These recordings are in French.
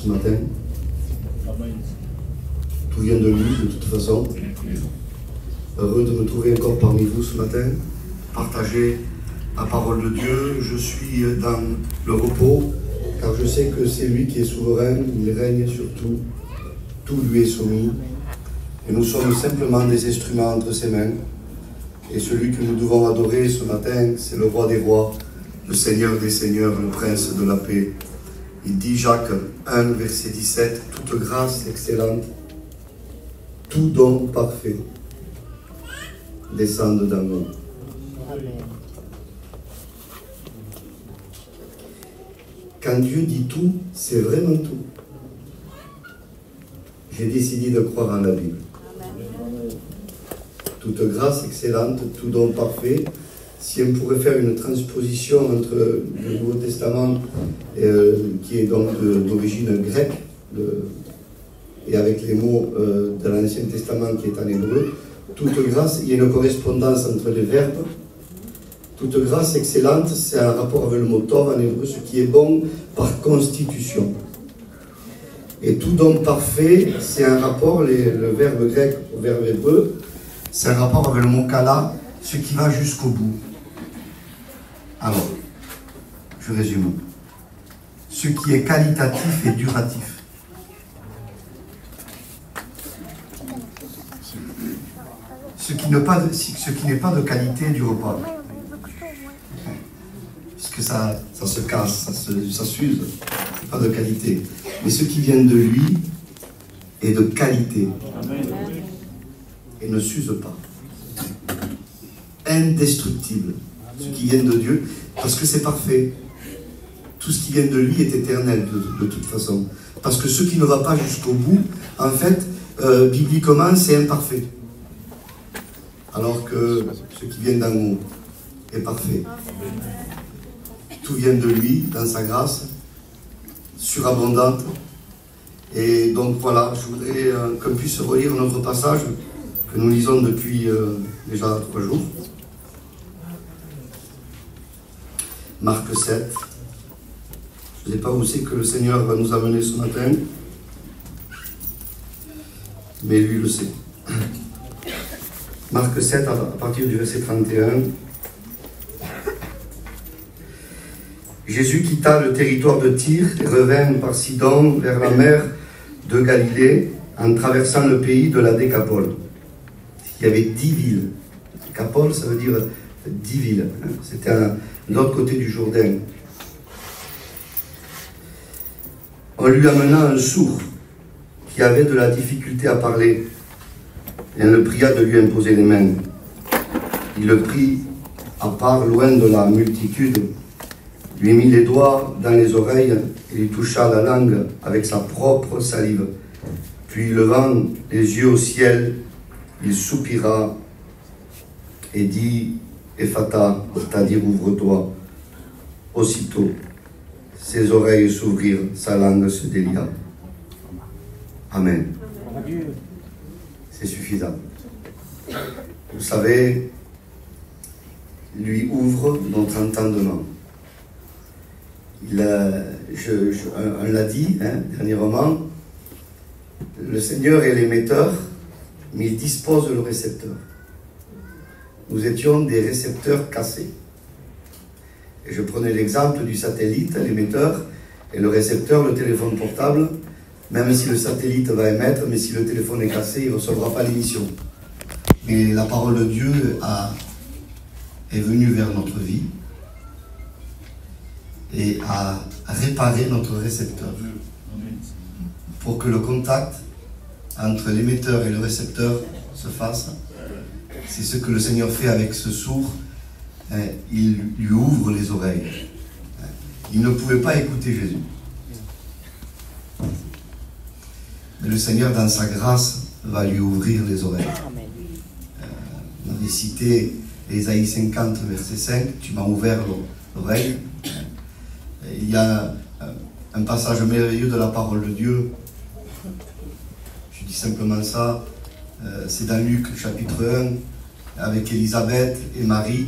ce matin. Tout vient de lui, de toute façon. Heureux de me trouver encore parmi vous ce matin, partager la parole de Dieu. Je suis dans le repos, car je sais que c'est lui qui est souverain, il règne sur tout, tout lui est soumis. Et nous sommes simplement des instruments entre ses mains. Et celui que nous devons adorer ce matin, c'est le roi des rois, le Seigneur des seigneurs, le prince de la paix. Il dit, Jacques 1, verset 17, « Toute grâce excellente, tout don parfait, descende dans nous. » Quand Dieu dit tout, c'est vraiment tout. J'ai décidé de croire en la Bible. Toute grâce excellente, tout don parfait. Si on pourrait faire une transposition entre le Nouveau Testament, qui est donc d'origine grecque, et avec les mots de l'Ancien Testament qui est en hébreu, toute grâce, il y a une correspondance entre les verbes. Toute grâce excellente, c'est un rapport avec le mot tov en hébreu, ce qui est bon par constitution. Et tout don parfait, c'est un rapport, le verbe grec au verbe hébreu, c'est un rapport avec le mot kala, ce qui va jusqu'au bout. Alors, je résume. Ce qui est qualitatif et duratif. Ce qui n'est pas de qualité du repas. Parce que ça se casse, ça s'use. C'est pas de qualité. Mais ce qui vient de lui est de qualité. Et ne s'use pas. Indestructible. Ce qui vient de Dieu, parce que c'est parfait. Tout ce qui vient de lui est éternel de toute façon. Parce que ce qui ne va pas jusqu'au bout, en fait, bibliquement, c'est imparfait. Alors que ce qui vient d'en haut est parfait. Tout vient de lui, dans sa grâce, surabondante. Et donc voilà, je voudrais qu'on puisse relire notre passage que nous lisons depuis déjà 3 jours. Marc 7. Je ne sais pas où c'est que le Seigneur va nous amener ce matin, mais lui le sait. Marc 7, à partir du verset 31. Jésus quitta le territoire de Tyr et revint par Sidon vers la mer de Galilée en traversant le pays de la Décapole. Il y avait 10 villes. Décapole, ça veut dire 10 villes. C'était de l'autre côté du Jourdain. On lui amena un sourd qui avait de la difficulté à parler. Et on le pria de lui imposer les mains. Il le prit à part, loin de la multitude, lui mit les doigts dans les oreilles et lui toucha la langue avec sa propre salive. Puis, levant les yeux au ciel, il soupira et dit « Ephata », c'est-à-dire « ouvre-toi ». Aussitôt, ses oreilles s'ouvrirent, sa langue se délia. Amen. C'est suffisant. Vous savez, lui ouvre notre entendement. On l'a dit dernièrement, le Seigneur est l'émetteur, mais il dispose le récepteur. Nous étions des récepteurs cassés. Et je prenais l'exemple du satellite, l'émetteur, et le récepteur, le téléphone portable. Même si le satellite va émettre, mais si le téléphone est cassé, il ne recevra pas l'émission. Mais la parole de Dieu est venue vers notre vie et a réparé notre récepteur. Pour que le contact entre l'émetteur et le récepteur se fasse, c'est ce que le Seigneur fait avec ce sourd. Il lui ouvre les oreilles. Il ne pouvait pas écouter Jésus. Mais le Seigneur, dans sa grâce, va lui ouvrir les oreilles. On avait cité Ésaïe 50, verset 5, « Tu m'as ouvert l'oreille ». Il y a un passage merveilleux de la parole de Dieu. Je dis simplement ça. C'est dans Luc, chapitre 1, avec Élisabeth et Marie.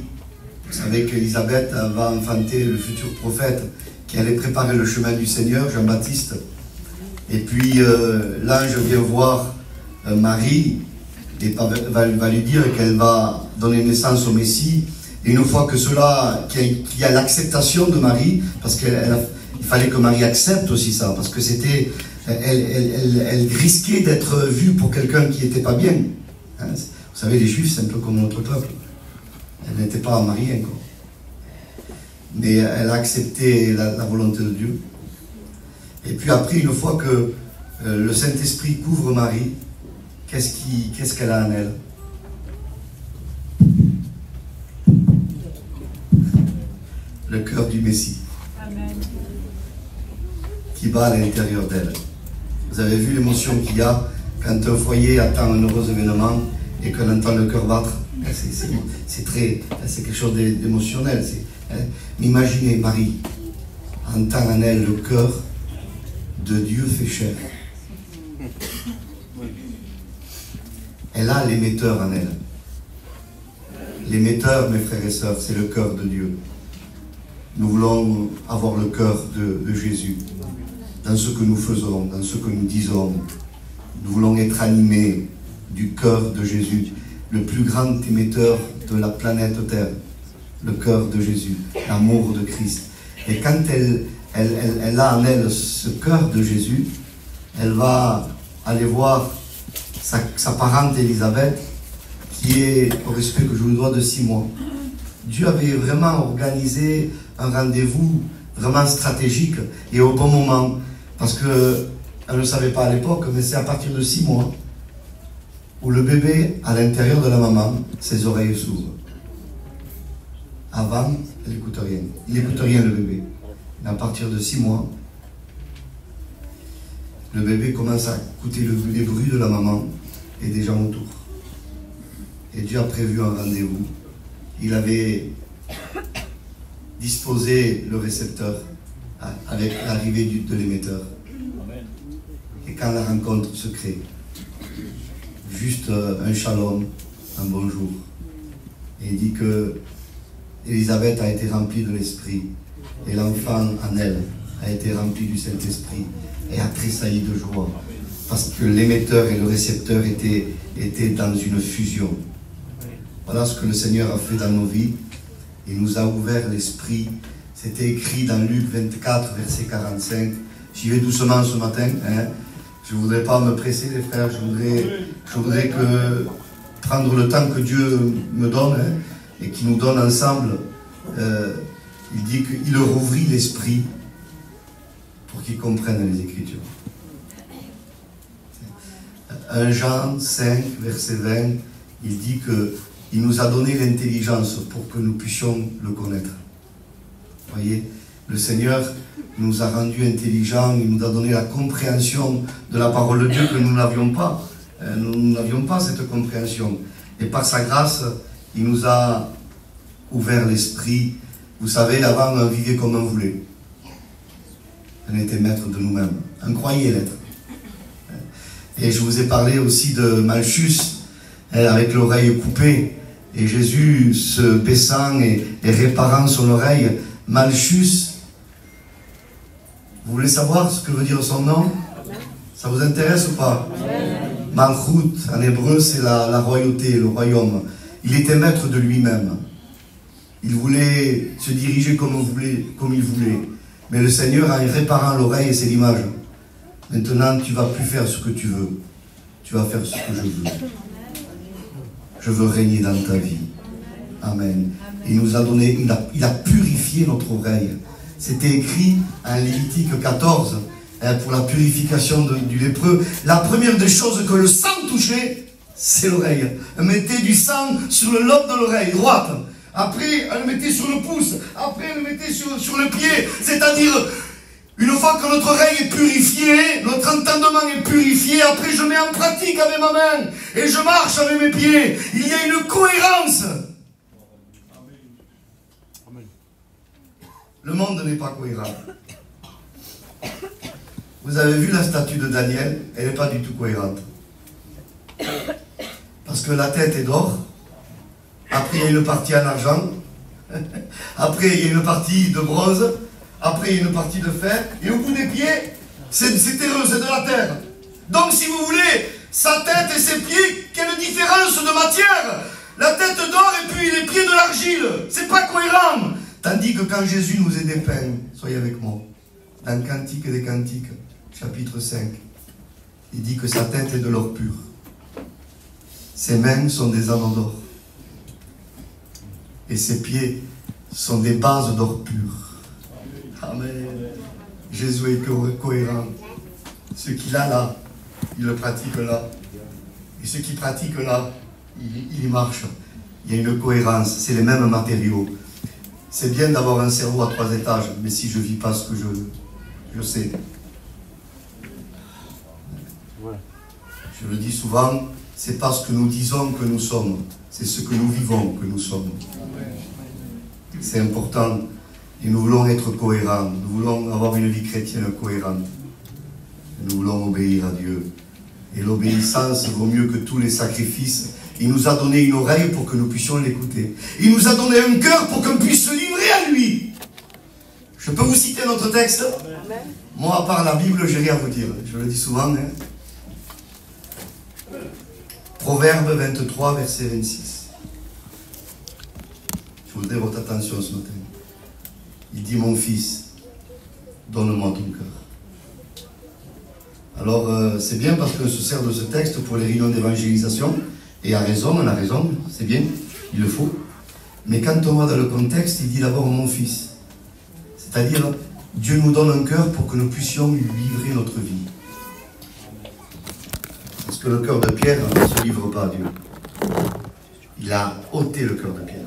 Vous savez qu'Élisabeth va enfanter le futur prophète qui allait préparer le chemin du Seigneur, Jean-Baptiste. Et puis l'ange vient voir Marie et va lui dire qu'elle va donner naissance au Messie. Et une fois que cela, qu'il y a l'acceptation de Marie, parce qu'il fallait que Marie accepte aussi ça, parce que c'était, elle risquait d'être vue pour quelqu'un qui n'était pas bien. Hein, vous savez, les Juifs, c'est un peu comme notre peuple. Elle n'était pas mariée encore. Mais elle a accepté la volonté de Dieu. Et puis après, une fois que le Saint-Esprit couvre Marie, qu'est-ce qu'elle a en elle? Le cœur du Messie. Amen. Qui bat à l'intérieur d'elle. Vous avez vu l'émotion qu'il y a quand un foyer attend un heureux événement et qu'on entend le cœur battre. C'est quelque chose d'émotionnel. Imaginez Marie entend en elle le cœur de Dieu fait chair. Elle a l'émetteur en elle. L'émetteur, mes frères et sœurs, c'est le cœur de Dieu. Nous voulons avoir le cœur de Jésus dans ce que nous faisons, dans ce que nous disons. Nous voulons être animés du cœur de Jésus, le plus grand émetteur de la planète Terre, le cœur de Jésus, l'amour de Christ. Et quand elle a en elle ce cœur de Jésus, elle va aller voir sa parente Élisabeth, qui est, au respect que je vous dois, de 6 mois. Dieu avait vraiment organisé un rendez-vous vraiment stratégique et au bon moment, parce qu'elle ne savait pas à l'époque, mais c'est à partir de 6 mois où le bébé, à l'intérieur de la maman, ses oreilles s'ouvrent. Avant, elle n'écoute rien. Il n'écoute rien, le bébé. Mais à partir de 6 mois, le bébé commence à écouter les bruits de la maman et des gens autour. Et Dieu a prévu un rendez-vous. Il avait disposé le récepteur avec l'arrivée de l'émetteur. Et quand la rencontre se crée, juste un shalom, un bonjour. Et il dit que Élisabeth a été remplie de l'Esprit et l'enfant en elle a été rempli du Saint-Esprit et a tressailli de joie parce que l'émetteur et le récepteur étaient dans une fusion. Voilà ce que le Seigneur a fait dans nos vies. Il nous a ouvert l'esprit. C'était écrit dans Luc 24, verset 45. J'y vais doucement ce matin. Hein. Je ne voudrais pas me presser, les frères. Je voudrais prendre le temps que Dieu me donne, hein, et qui nous donne ensemble. Il dit qu'il leur ouvrit l'esprit pour qu'ils comprennent les Écritures. 1 Jean 5, verset 20, il dit qu'il nous a donné l'intelligence pour que nous puissions le connaître. Vous voyez, le Seigneur nous a rendus intelligents, il nous a donné la compréhension de la parole de Dieu que nous n'avions pas. Nous n'avions pas cette compréhension. Et par sa grâce, il nous a ouvert l'esprit. Vous savez, avant, on vivait comme on voulait. On était maître de nous-mêmes. On croyait l'être. Et je vous ai parlé aussi de Malchus, avec l'oreille coupée. Et Jésus se baissant et réparant son oreille. Malchus, vous voulez savoir ce que veut dire son nom? Ça vous intéresse ou pas? Malchut, en hébreu, c'est la royauté, le royaume. Il était maître de lui-même. Il voulait se diriger comme il voulait. Mais le Seigneur, en réparant l'oreille, et c'est l'image. Maintenant, tu ne vas plus faire ce que tu veux. Tu vas faire ce que je veux. Je veux régner dans ta vie. Amen. Il nous a donné, il a purifié notre oreille. C'était écrit en Lévitique 14, pour la purification du lépreux. La première des choses que le sang touchait, c'est l'oreille. Elle mettait du sang sur le lobe de l'oreille droite. Après, elle le mettait sur le pouce. Après, elle le mettait sur le pied. C'est-à-dire, une fois que notre oreille est purifiée, notre entendement est purifié, après je mets en pratique avec ma main et je marche avec mes pieds. Il y a une cohérence. Le monde n'est pas cohérent. Vous avez vu la statue de Daniel, elle n'est pas du tout cohérente. Parce que la tête est d'or, après il y a une partie en argent, après il y a une partie de bronze, après il y a une partie de fer, et au bout des pieds, C'est terreux, c'est de la terre. Donc si vous voulez, sa tête et ses pieds, quelle différence de matière! La tête d'or et puis les pieds de l'argile. C'est pas cohérent. Tandis que quand Jésus nous est dépeint, soyez avec moi, dans Cantique des Cantiques, chapitre 5, il dit que sa tête est de l'or pur. Ses mains sont des anneaux d'or. Et ses pieds sont des bases d'or pur. Amen. Jésus est cohérent. Ce qu'il a là, il le pratique là. Et ce qu'il pratique là, il y marche. Il y a une cohérence. C'est les mêmes matériaux. C'est bien d'avoir un cerveau à 3 étages, mais si je ne vis pas ce que je sais. Je le dis souvent, c'est pas ce que nous disons que nous sommes, c'est ce que nous vivons que nous sommes. C'est important. Et nous voulons être cohérents. Nous voulons avoir une vie chrétienne cohérente. Nous voulons obéir à Dieu. Et l'obéissance vaut mieux que tous les sacrifices. Il nous a donné une oreille pour que nous puissions l'écouter. Il nous a donné un cœur pour qu'on puisse se livrer à lui. Je peux vous citer notre texte? Amen. Moi, à part la Bible, j'ai rien à vous dire. Je le dis souvent. Hein. Proverbe 23, verset 26. Je voudrais votre attention ce matin. Il dit, mon fils, donne-moi ton cœur. Alors, c'est bien parce qu'on se sert de ce texte pour les réunions d'évangélisation. Et à raison, on a raison, c'est bien, il le faut. Mais quand on va dans le contexte, il dit d'abord mon fils. C'est-à-dire, Dieu nous donne un cœur pour que nous puissions lui livrer notre vie. Parce que le cœur de Pierre ne se livre pas à Dieu. Il a ôté le cœur de Pierre.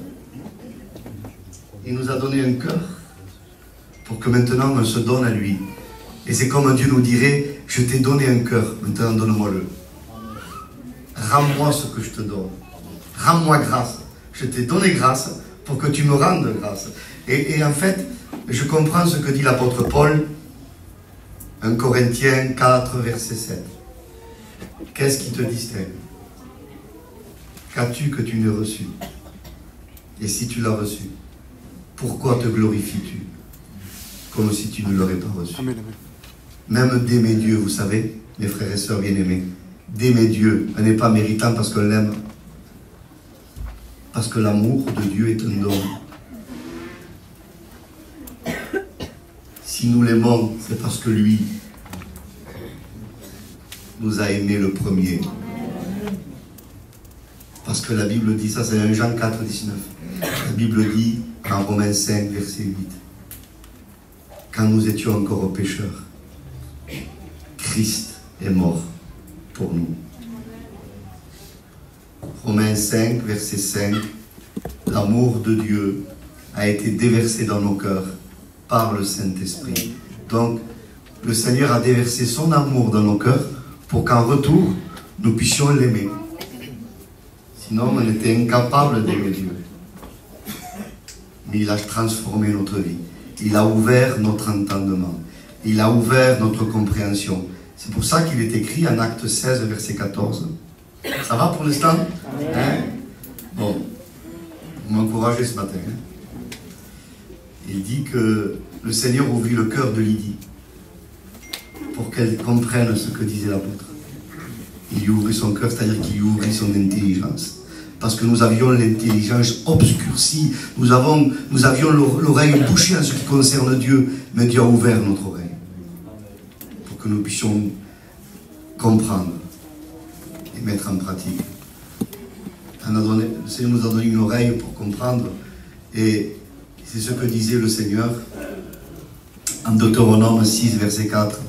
Il nous a donné un cœur pour que maintenant on se donne à lui. Et c'est comme Dieu nous dirait, je t'ai donné un cœur, maintenant donne-moi-le. Rends-moi ce que je te donne. Rends-moi grâce. Je t'ai donné grâce pour que tu me rendes grâce. Et en fait, je comprends ce que dit l'apôtre Paul, 1 Corinthiens 4, verset 7. Qu'est-ce qui te distingue? Qu'as-tu que tu n'aies reçu? Et si tu l'as reçu, pourquoi te glorifies-tu comme si tu ne l'aurais pas reçu? Amen, amen. Même d'aimer Dieu, vous savez, mes frères et sœurs bien-aimés, d'aimer Dieu, on n'est pas méritant parce qu'on l'aime. Parce que l'amour de Dieu est un don. Si nous l'aimons, c'est parce que lui nous a aimés le premier. Parce que la Bible dit ça, c'est dans Jean 4, 19. La Bible dit, en Romains 5, verset 8, quand nous étions encore pécheurs, Christ est mort pour nous. Romains 5, verset 5, l'amour de Dieu a été déversé dans nos cœurs par le Saint-Esprit. Donc, le Seigneur a déversé son amour dans nos cœurs pour qu'en retour, nous puissions l'aimer. Sinon, on était incapable d'aimer Dieu. Mais il a transformé notre vie. Il a ouvert notre entendement. Il a ouvert notre compréhension. C'est pour ça qu'il est écrit en Acte 16, verset 14. Ça va pour l'instant? Hein? Bon, vous m'encouragez ce matin. Hein? Il dit que le Seigneur ouvrit le cœur de Lydie pour qu'elle comprenne ce que disait l'apôtre. Il lui ouvrit son cœur, c'est-à-dire qu'il lui ouvrit son intelligence. Parce que nous avions l'intelligence obscurcie, nous avions l'oreille bouchée en ce qui concerne Dieu, mais Dieu a ouvert notre oreille pour que nous puissions comprendre et mettre en pratique. Le Seigneur nous a donné une oreille pour comprendre, et c'est ce que disait le Seigneur en Deutéronome 6, verset 4.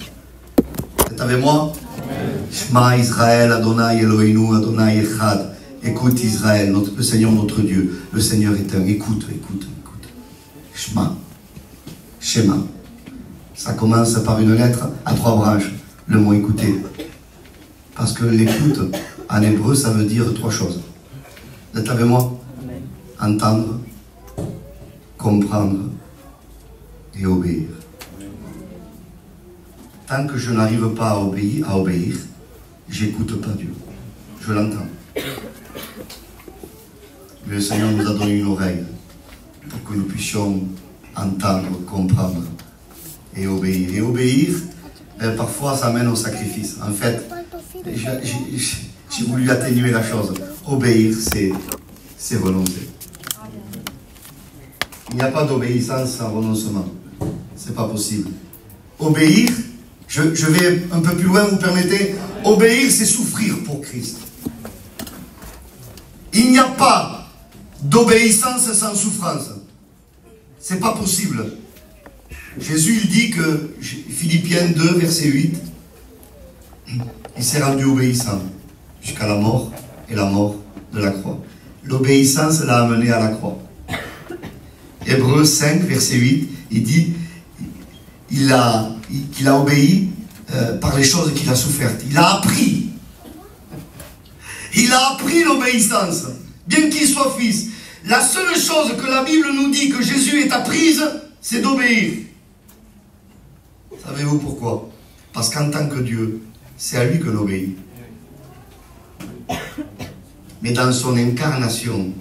Vous êtes avec moi? Shema Israël, Adonai Eloheinu, Adonai Echad. Écoute Israël, le Seigneur notre Dieu. Le Seigneur est un. Écoute, écoute, écoute. Shema. Shema. Ça commence par une lettre à 3 branches. Le mot écouter. Parce que l'écoute, en hébreu, ça veut dire 3 choses. Vous êtes avec moi? Entendre, comprendre et obéir. Tant que je n'arrive pas à obéir, j'écoute pas Dieu. Je l'entends. Mais le Seigneur nous a donné une oreille pour que nous puissions entendre, comprendre et obéir. Et obéir, parfois ça mène au sacrifice. En fait, j'ai voulu atténuer la chose. Obéir, c'est renoncer. Il n'y a pas d'obéissance sans renoncement. C'est pas possible. Obéir, je vais un peu plus loin, vous permettez. Obéir, c'est souffrir pour Christ. Il n'y a pas d'obéissance sans souffrance. C'est pas possible. Jésus, il dit que, Philippiens 2, verset 8, il s'est rendu obéissant jusqu'à la mort et la mort de la croix. L'obéissance l'a amené à la croix. Hébreux 5, verset 8, il dit qu'il a obéi par les choses qu'il a souffertes. Il a appris. Il a appris l'obéissance, bien qu'il soit fils. La seule chose que la Bible nous dit que Jésus est apprise, c'est d'obéir. Savez-vous pourquoi? Parce qu'en tant que Dieu, c'est à lui que l'on obéit. Mais dans son incarnation,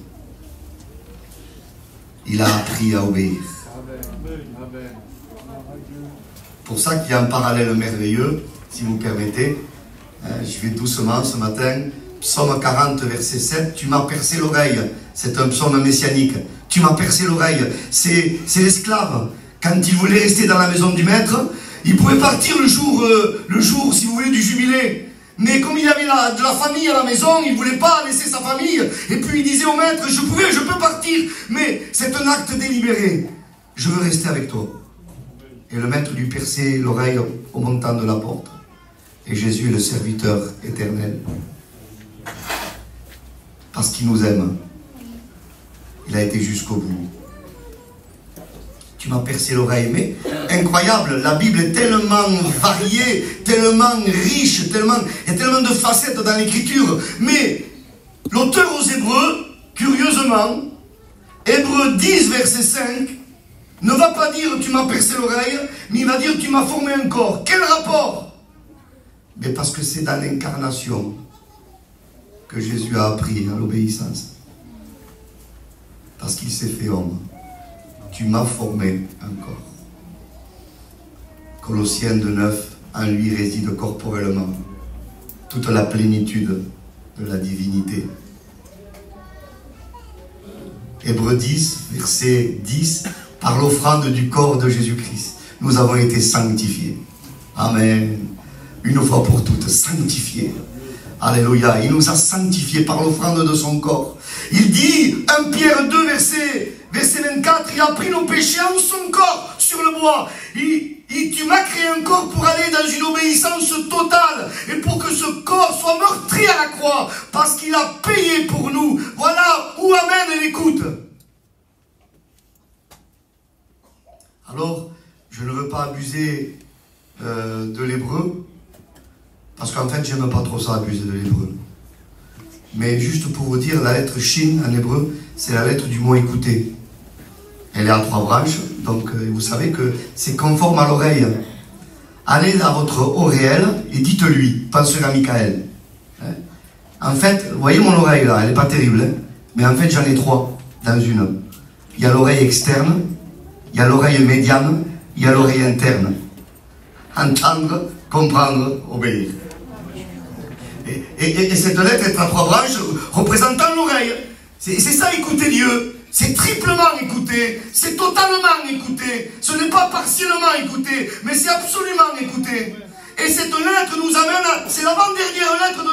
il a appris à obéir. Pour ça qu'il y a un parallèle merveilleux, si vous permettez. Je vais doucement ce matin. Psaume 40, verset 7. Tu m'as percé l'oreille. C'est un psaume messianique. Tu m'as percé l'oreille. C'est l'esclave. Quand il voulait rester dans la maison du maître, il pouvait partir le jour, si vous voulez, du jubilé. Mais comme il avait de la famille à la maison, il ne voulait pas laisser sa famille. Et puis il disait au maître, je peux partir, mais c'est un acte délibéré. Je veux rester avec toi. Et le maître lui perçait l'oreille au montant de la porte. Et Jésus est le serviteur éternel. Parce qu'il nous aime. Il a été jusqu'au bout. Tu m'as percé l'oreille. Mais incroyable, la Bible est tellement variée, tellement riche, il y a tellement de facettes dans l'écriture. Mais l'auteur aux Hébreux, curieusement, Hébreux 10, verset 5, ne va pas dire tu m'as percé l'oreille, mais il va dire tu m'as formé un corps. Quel rapport? Mais parce que c'est dans l'incarnation que Jésus a appris à l'obéissance. Parce qu'il s'est fait homme. Tu m'as formé un corps. Colossiens 2,9, en lui réside corporellement toute la plénitude de la divinité. Hébreux 10, verset 10, par l'offrande du corps de Jésus-Christ, nous avons été sanctifiés. Amen. Une fois pour toutes, sanctifiés. Alléluia. Il nous a sanctifiés par l'offrande de son corps. Il dit, 1 Pierre 2, verset 24, il a pris nos péchés en son corps sur le bois. Tu m'as créé un corps pour aller dans une obéissance totale et pour que ce corps soit meurtri à la croix parce qu'il a payé pour nous. Voilà où amène l'écoute. Alors, je ne veux pas abuser de l'hébreu parce qu'en fait, j'aime pas trop ça, abuser de l'hébreu. Mais juste pour vous dire, la lettre Shin en hébreu, c'est la lettre du mot écouter. Elle est à 3 branches, donc vous savez que c'est conforme à l'oreille. Allez à votre oréel et dites-lui, pensez à Michael. En fait, vous voyez mon oreille là, elle n'est pas terrible, hein, mais en fait j'en ai 3 dans une. Il y a l'oreille externe, il y a l'oreille médiane, il y a l'oreille interne. Entendre, comprendre, obéir. Et cette lettre est à 3 branches représentant l'oreille. C'est ça, écouter Dieu. C'est triplement écouter, c'est totalement écouter. Ce n'est pas partiellement écouter, mais c'est absolument écouter. Et cette lettre nous amène à... C'est l'avant-dernière lettre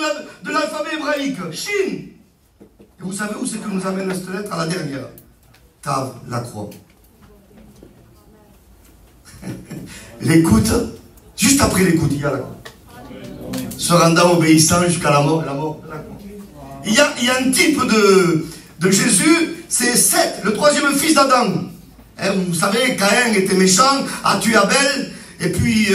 de l'alphabet hébraïque. Shin. Et vous savez où c'est que nous amène cette lettre? À la dernière. Tav, la croix. L'écoute, juste après l'écoute, il y a la croix. Se rendant obéissant jusqu'à la mort de la croix. Il y a un type de Jésus, c'est Seth, le 3e fils d'Adam. Vous savez, Caïn était méchant, a tué Abel, et puis,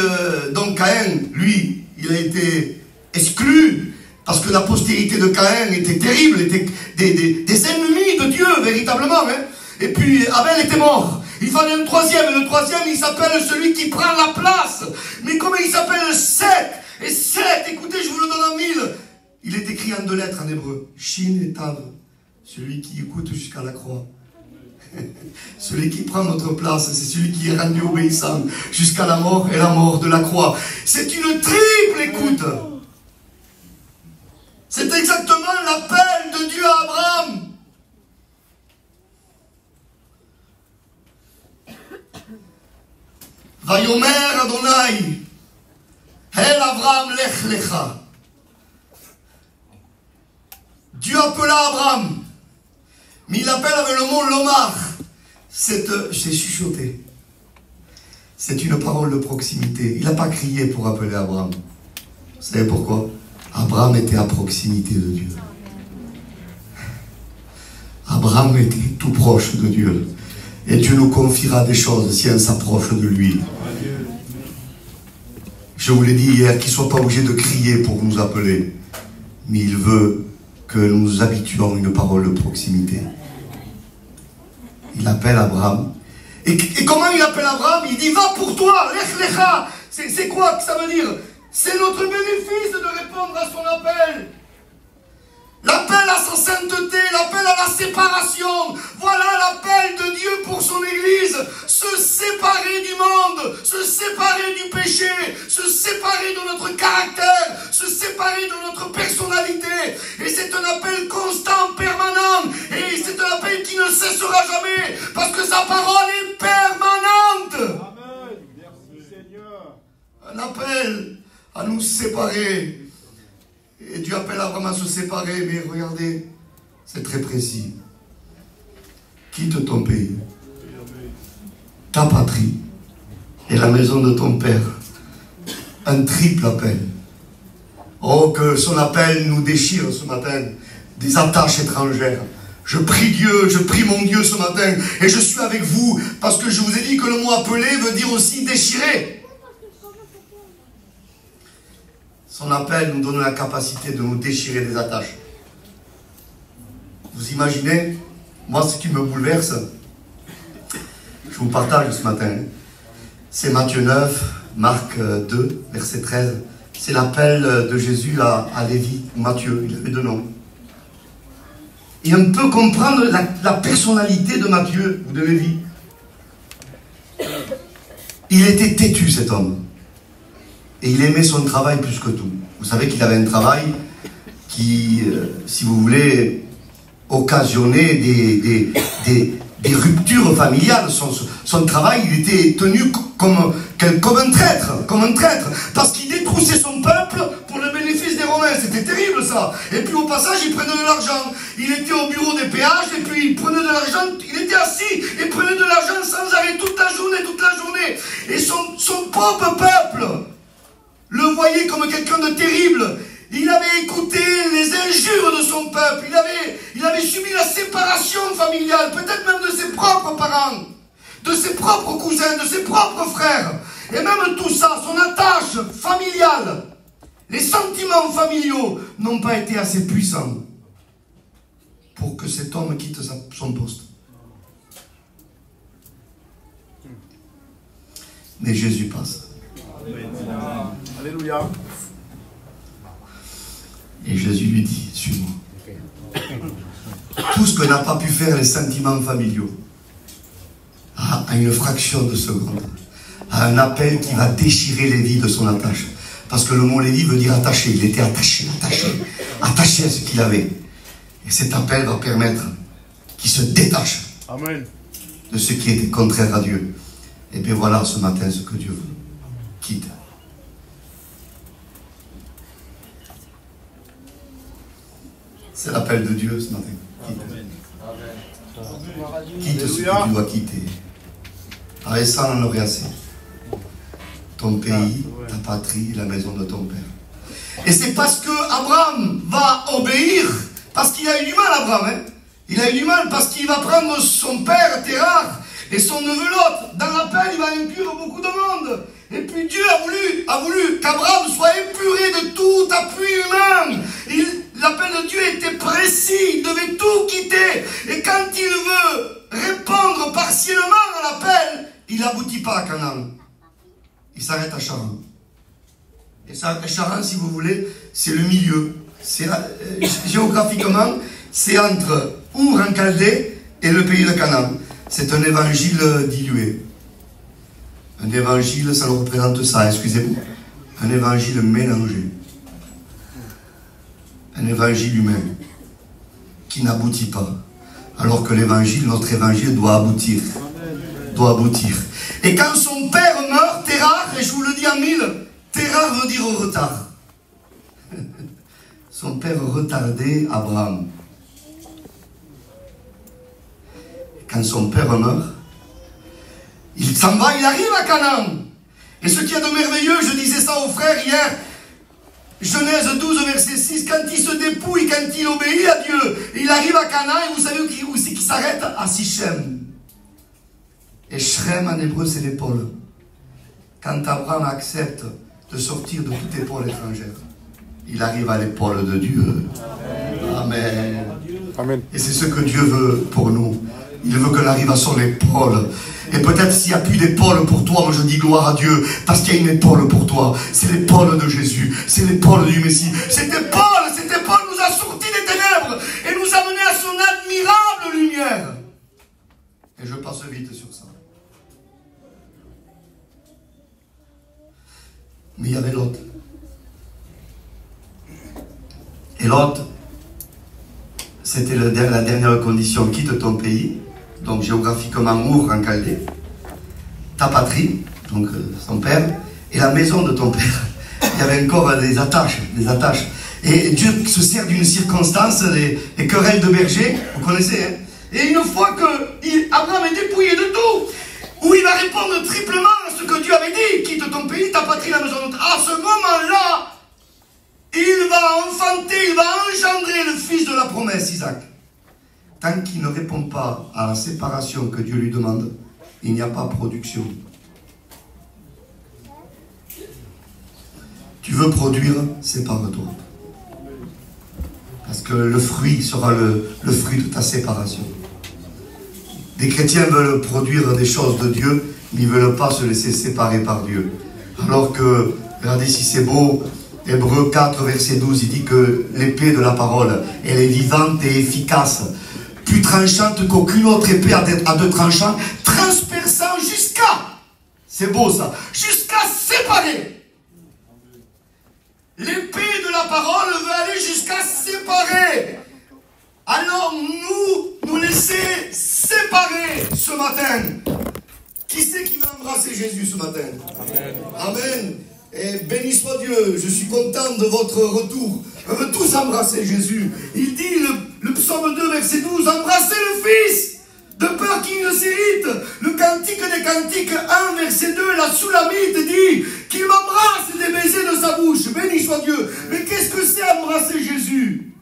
donc Caïn, lui, il a été exclu, parce que la postérité de Caïn était terrible, était des ennemis de Dieu, véritablement. Hein. Et puis, Abel était mort. Il fallait un 3e, et le 3e, il s'appelle celui qui prend la place. Mais comment il s'appelle? Seth. Et Seth, écoutez, je vous le donne en 1000. Il est écrit en 2 lettres en hébreu. Shin et Tav. Celui qui écoute jusqu'à la croix. Celui qui prend notre place, c'est celui qui est rendu obéissant jusqu'à la mort et la mort de la croix. C'est une triple écoute. C'est exactement l'appel de Dieu à Abraham. Vayomer Adonai, El Abraham lech lecha. Dieu appela Abraham, mais il appelle avec le mot lomar. J'ai chuchoté. C'est une parole de proximité. Il n'a pas crié pour appeler Abraham. Vous savez pourquoi? Abraham était à proximité de Dieu. Abraham était tout proche de Dieu. Et Dieu nous confiera des choses si on s'approche de lui. Je vous l'ai dit hier, qu'il ne soit pas obligé de crier pour nous appeler. Mais il veut que nous nous habituons à une parole de proximité. Il appelle Abraham. Et comment il appelle Abraham? Il dit, va pour toi, lech lecha. C'est quoi que ça veut dire? C'est notre bénéfice de répondre à son appel. L'appel à sa sainteté, l'appel à la séparation. Voilà l'appel de Dieu pour son Église. Se séparer du monde, se séparer du péché, se séparer de notre caractère, se séparer de notre personnalité. Et c'est un appel constant, permanent. Et c'est un appel qui ne cessera jamais. Parce que sa parole est permanente. Amen. Merci Seigneur. Un appel à nous séparer. Et Dieu appelle Abraham à se séparer, mais regardez, c'est très précis. Quitte ton pays, ta patrie et la maison de ton père. Un triple appel. Oh, que son appel nous déchire ce matin des attaches étrangères. Je prie Dieu, je prie mon Dieu ce matin, et je suis avec vous, parce que je vous ai dit que le mot appeler veut dire aussi déchirer. Son appel nous donne la capacité de nous déchirer des attaches. Vous imaginez, moi ce qui me bouleverse, je vous partage ce matin, c'est Matthieu 9, Marc 2, verset 13. C'est l'appel de Jésus à Lévi, ou Matthieu, il avait deux noms. Et on peut comprendre la personnalité de Matthieu ou de Lévi. Il était têtu cet homme. Et il aimait son travail plus que tout. Vous savez qu'il avait un travail qui, si vous voulez, occasionnait des ruptures familiales. Son travail, il était tenu comme un traître, parce qu'il détroussait son peuple pour le bénéfice des Romains. C'était terrible ça. Et puis au passage, il prenait de l'argent. Il était au bureau des péages, et puis il prenait de l'argent, il était assis, et prenait de l'argent sans arrêt toute la journée. Et son propre peuple le voyait comme quelqu'un de terrible. Il avait écouté les injures de son peuple. Il avait subi la séparation familiale, peut-être même de ses propres parents, de ses propres cousins, de ses propres frères. Et même tout ça, son attache familiale, les sentiments familiaux n'ont pas été assez puissants pour que cet homme quitte son poste. Mais Jésus passe. Alléluia. Et Jésus lui dit, suis-moi. Tout ce que n'a pas pu faire les sentiments familiaux, à une fraction de seconde, à un appel qui va déchirer les vies de son attache. Parce que le mot Lévi veut dire attaché. Il était attaché à ce qu'il avait. Et cet appel va permettre qu'il se détache Amen. de ce qui était contraire à Dieu. Et bien voilà ce matin ce que Dieu veut. Quitte. C'est l'appel de Dieu ce matin. Quitte ce que tu dois quitter. Avec ça, on en aurait assez. Ton pays, ta patrie, la maison de ton père. Et c'est parce que Abraham va obéir, parce qu'il a eu du mal, Abraham. Hein? Il a eu du mal parce qu'il va prendre son père, Terah, et son neveu Lot. Dans l'appel, il va inclure beaucoup de monde. Et puis Dieu a voulu qu'Abraham soit épuré de tout appui humain. L'appel de Dieu était précis, il devait tout quitter. Et quand il veut répondre partiellement à l'appel, il n'aboutit pas à Canaan. Il s'arrête à Charan. Et Charan, si vous voulez, c'est le milieu. Géographiquement, c'est entre Our en Chaldée et le pays de Canaan. C'est un évangile dilué. Un évangile, ça nous représente ça, excusez-moi. Un évangile mélangé. Un évangile humain qui n'aboutit pas. Alors que l'évangile, notre évangile doit aboutir. Doit aboutir. Et quand son père meurt, Terah, et je vous le dis en mille, Terah veut dire retard. Son père retardait Abraham. Quand son père meurt, il s'en va, il arrive à Canaan. Et ce qu'il y a de merveilleux, je disais ça aux frères hier, Genèse 12, verset 6, quand il se dépouille, quand il obéit à Dieu, il arrive à Canaan, et vous savez où c'est qu'il s'arrête? À Sichem. Et Shrem en hébreu, c'est l'épaule. Quand Abraham accepte de sortir de toute épaule étrangère, il arrive à l'épaule de Dieu. Amen. Amen. Et c'est ce que Dieu veut pour nous. Il veut qu'on arrive à son épaule. Et peut-être s'il n'y a plus d'épaule pour toi, moi je dis gloire à Dieu, parce qu'il y a une épaule pour toi. C'est l'épaule de Jésus, c'est l'épaule du Messie. Cette épaule nous a sortis des ténèbres et nous a menés à son admirable lumière. Et je passe vite sur ça. Mais il y avait Lot. Et Lot, c'était la dernière condition, quitte ton pays, donc géographiquement Mour en Chaldée, ta patrie, donc son père, et la maison de ton père. Il y avait encore des attaches. Et Dieu se sert d'une circonstance, les querelles de berger, vous connaissez, hein? Et une fois que Abraham est dépouillé de tout, où il va répondre triplement à ce que Dieu avait dit, quitte ton pays, ta patrie, la maison de ton père. À ce moment-là, il va enfanter, il va engendrer le fils de la promesse, Isaac. Tant qu'il ne répond pas à la séparation que Dieu lui demande, il n'y a pas production. Tu veux produire, sépare-toi. Parce que le fruit sera le fruit de ta séparation. Des chrétiens veulent produire des choses de Dieu, mais ils ne veulent pas se laisser séparer par Dieu. Alors que, regardez si c'est beau, Hébreux 4, verset 12, il dit que l'épée de la parole, elle est vivante et efficace, plus tranchante qu'aucune autre épée à deux tranchants, transperçant jusqu'à, c'est beau ça, jusqu'à séparer. L'épée de la parole veut aller jusqu'à séparer. Alors nous laisser séparer ce matin. Qui c'est qui va embrasser Jésus ce matin? Amen. Amen. Et béni soit Dieu, je suis content de votre retour. On veut tous embrasser Jésus. Il dit, le psaume 2, verset 12, embrassez le Fils, de peur qu'il ne s'irrite. Le cantique des cantiques 1, verset 2, la Soulamite dit qu'il m'embrasse des baisers de sa bouche. Béni soit Dieu. Mais qu'est-ce que c'est embrasser Jésus?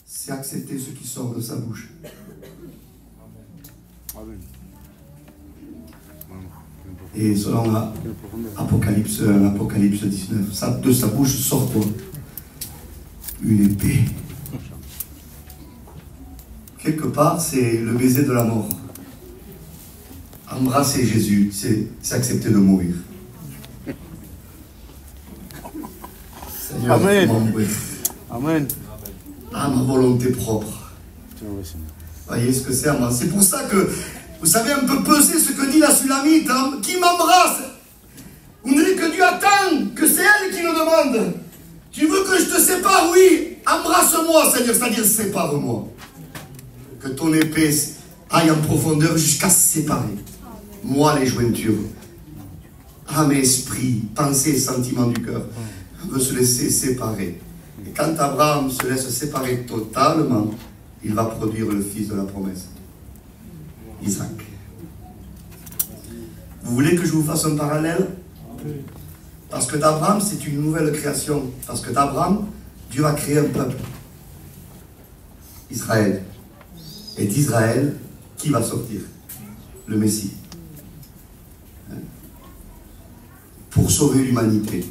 C'est accepter ce qui sort de sa bouche. Amen. Et selon Apocalypse 19, de sa bouche sort quoi? Une épée. Quelque part, c'est le baiser de la mort. Embrasser Jésus, c'est accepter de mourir. Seigneur, Amen. Amen. À ma volonté propre. Voyez ce que c'est à moi. C'est pour ça que vous savez un peu peser ce que dit la Sulamite, hein, qui m'embrasse. Vous me dites que Dieu attend, que c'est elle qui le demande. Tu veux que je te sépare? Oui, embrasse-moi, Seigneur, c'est-à-dire sépare-moi. Que ton épée aille en profondeur jusqu'à séparer. Moi, les jointures. Âme et esprit, pensée et sentiments du cœur. On veut se laisser séparer. Et quand Abraham se laisse séparer totalement, il va produire le fils de la promesse. Isaac. Vous voulez que je vous fasse un parallèle? Parce que d'Abraham, c'est une nouvelle création. Parce que d'Abraham, Dieu va créer un peuple. Israël. Et d'Israël, qui va sortir? Le Messie. Pour sauver l'humanité.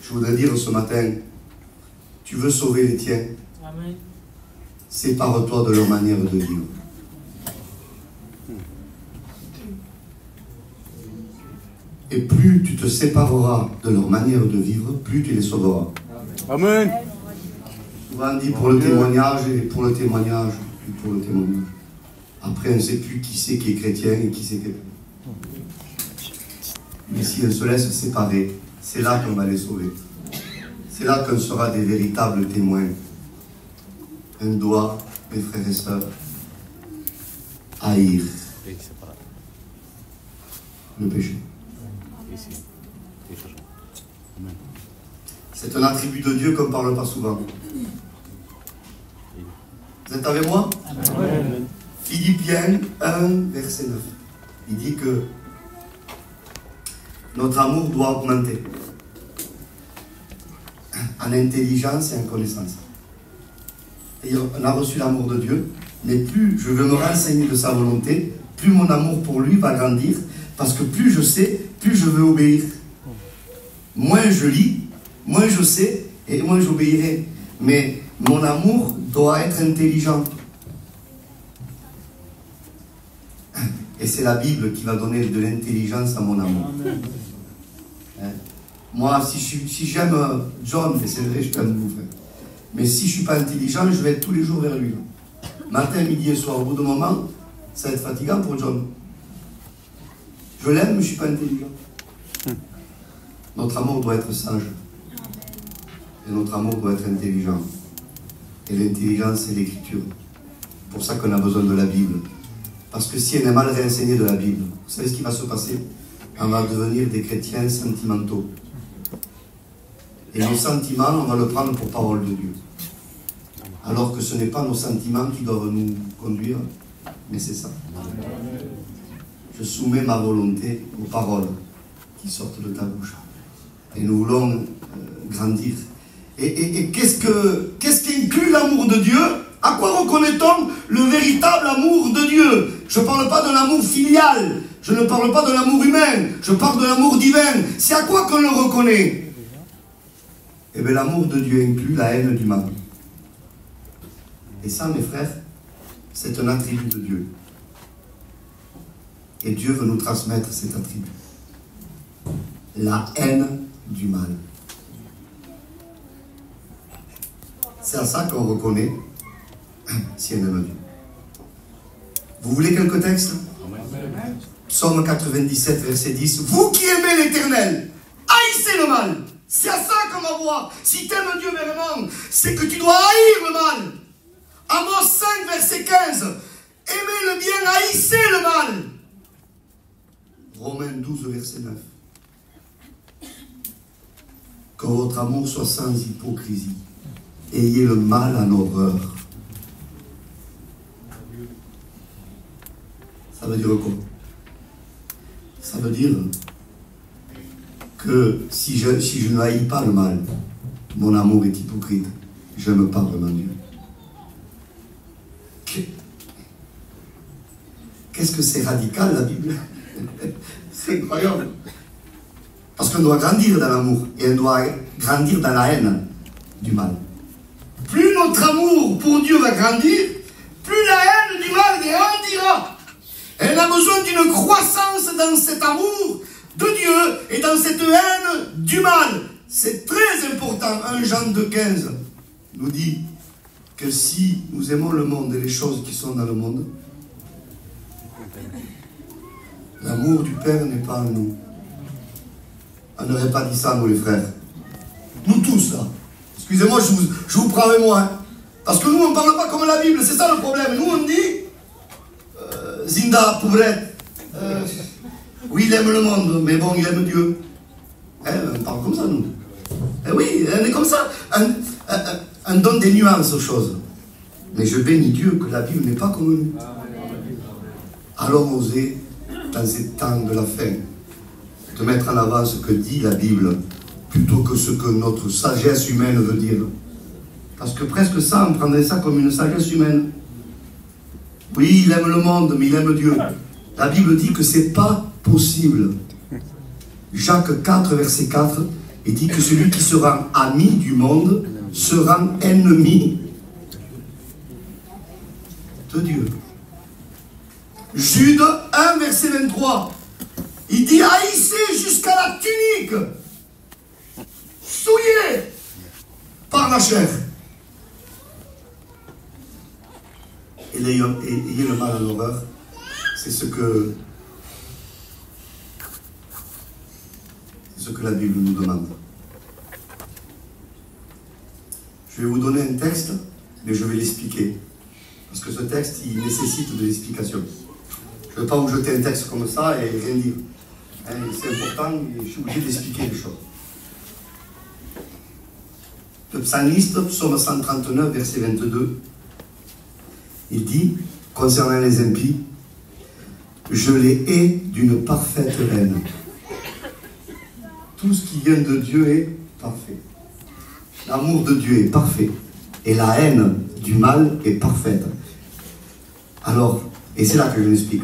Je voudrais dire ce matin, tu veux sauver les tiens? Amen. Sépare-toi de leur manière de vivre. Et plus tu te sépareras de leur manière de vivre, plus tu les sauveras. Amen. Souvent on dit pour le témoignage, et pour le témoignage, et pour le témoignage. Après, on ne sait plus qui c'est qui est chrétien et qui c'est qui est... Mais si on se laisse séparer, c'est là qu'on va les sauver. C'est là qu'on sera des véritables témoins. On doit, mes frères et sœurs, haïr le péché. C'est un attribut de Dieu qu'on ne parle pas souvent. Vous êtes avec moi? Amen. Philippiens 1, verset 9. Il dit que notre amour doit augmenter en intelligence et en connaissance. Et on a reçu l'amour de Dieu, mais plus je veux me renseigner de sa volonté, plus mon amour pour lui va grandir, parce que plus je sais, plus je veux obéir. Moins je lis, moins je sais, et moins j'obéirai. Mais mon amour doit être intelligent. Et c'est la Bible qui va donner de l'intelligence à mon amour. Hein? Moi, si j'aime John, et c'est vrai, je t'aime vous, frère. Mais si je ne suis pas intelligent, je vais être tous les jours vers lui. Matin, midi et soir, au bout d'un moment, ça va être fatigant pour John. Je l'aime, mais je ne suis pas intelligent. Notre amour doit être sage. Et notre amour doit être intelligent. Et l'intelligence, c'est l'écriture. C'est pour ça qu'on a besoin de la Bible. Parce que si on est mal renseigné de la Bible, vous savez ce qui va se passer? On va devenir des chrétiens sentimentaux. Et nos sentiments, on va le prendre pour parole de Dieu. Alors que ce n'est pas nos sentiments qui doivent nous conduire, mais c'est ça. Je soumets ma volonté aux paroles qui sortent de ta bouche. Et nous voulons grandir. Et qu'est-ce qu'inclut l'amour de Dieu? À quoi reconnaît-on le véritable amour de Dieu? Je ne parle pas de l'amour filial, je ne parle pas de l'amour humain, je parle de l'amour divin. C'est à quoi qu'on le reconnaît? Eh bien, l'amour de Dieu inclut la haine du mal. Et ça, mes frères, c'est un attribut de Dieu. Et Dieu veut nous transmettre cet attribut. La haine du mal. C'est à ça qu'on reconnaît si on aime Dieu. Vous voulez quelques textes? Amen. Psaume 97, verset 10. Vous qui aimez l'Éternel, haïssez le mal. C'est à ça qu'on va voir. Si tu aimes Dieu vraiment, c'est que tu dois haïr le mal. Amos 5, verset 15. Aimez le bien, haïssez le mal. Romains 12, verset 9. Que votre amour soit sans hypocrisie. Ayez le mal en horreur. Ça veut dire quoi? Ça veut dire que si je ne haïs pas le mal, mon amour est hypocrite. Je n'aime pas vraiment Dieu. Qu'est-ce que c'est radical, la Bible? C'est incroyable. Parce qu'on doit grandir dans l'amour et on doit grandir dans la haine du mal. Plus notre amour pour Dieu va grandir, plus la haine du mal grandira. Elle a besoin d'une croissance dans cet amour de Dieu et dans cette haine du mal. C'est très important. 1 Jean 2,15 nous dit que si nous aimons le monde et les choses qui sont dans le monde, l'amour du Père n'est pas en nous. On n'aurait pas dit ça, nous les frères. Nous tous, là. Excusez-moi, je vous prends avec moi. Hein. Parce que nous, on ne parle pas comme la Bible. C'est ça le problème. Nous, on dit Zinda, pauvrette. Oui, il aime le monde, mais bon, il aime Dieu. On parle comme ça, nous. Oui, on est comme ça. On donne des nuances aux choses. Mais je bénis Dieu que la Bible n'est pas comme nous. Alors osez, dans ces temps de la fin, de mettre en avant ce que dit la Bible, plutôt que ce que notre sagesse humaine veut dire. Parce que presque ça, on prendrait ça comme une sagesse humaine. Oui, il aime le monde, mais il aime Dieu. La Bible dit que c'est pas possible. Jacques 4, verset 4, il dit que celui qui se rend ami du monde se rend ennemi de Dieu. Jude 1, verset 23, il dit haïssez jusqu'à la tunique, souillez par la chair. Et ayez le mal en horreur. C'est ce que la Bible nous demande. Je vais vous donner un texte, mais je vais l'expliquer. Parce que ce texte, il nécessite de l'explication. Je ne veux pas vous jeter un texte comme ça et rien dire. Hein, c'est important et je suis obligé d'expliquer les choses. Le psalmiste, psaume 139, verset 22, il dit, concernant les impies, « Je les hais d'une parfaite haine. » Tout ce qui vient de Dieu est parfait. L'amour de Dieu est parfait. Et la haine du mal est parfaite. Alors, et c'est là que je m'explique.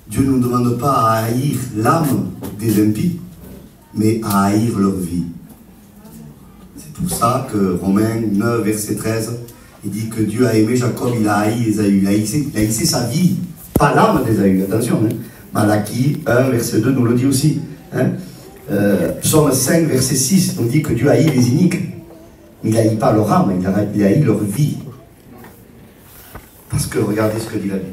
Dieu ne nous demande pas à haïr l'âme des impies, mais à haïr leur vie. C'est pour ça que Romains 9, verset 13, il dit que Dieu a aimé Jacob, il a haï Ésaü. Il a haï sa vie, pas l'âme d'Ésaü, attention. Hein. Malachie 1, verset 2 nous le dit aussi. Hein. Psaume 5, verset 6 nous dit que Dieu haït les iniques. Il n'haït pas leur âme, il haït leur vie. Parce que regardez ce que dit la Bible.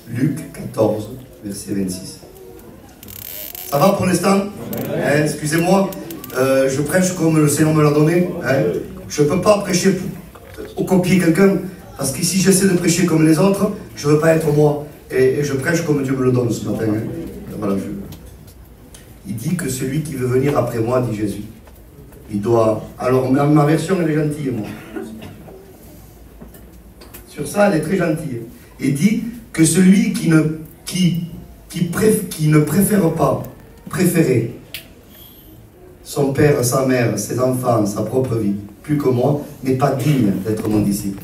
Luc 14, verset 26. Ça va pour l'instant? Hein, excusez-moi, je prêche comme le Seigneur me l'a donné. Hein. Je ne peux pas prêcher au copier quelqu'un, parce que si j'essaie de prêcher comme les autres, je ne veux pas être moi. Et je prêche comme Dieu me le donne ce matin. Hein. Voilà, il dit que celui qui veut venir après moi, dit Jésus, il doit... Alors, ma version, elle est gentille, moi. Sur ça, elle est très gentille. Il dit que celui qui ne préfère pas préférer son père, sa mère, ses enfants, sa propre vie, plus que moi, n'est pas digne d'être mon disciple.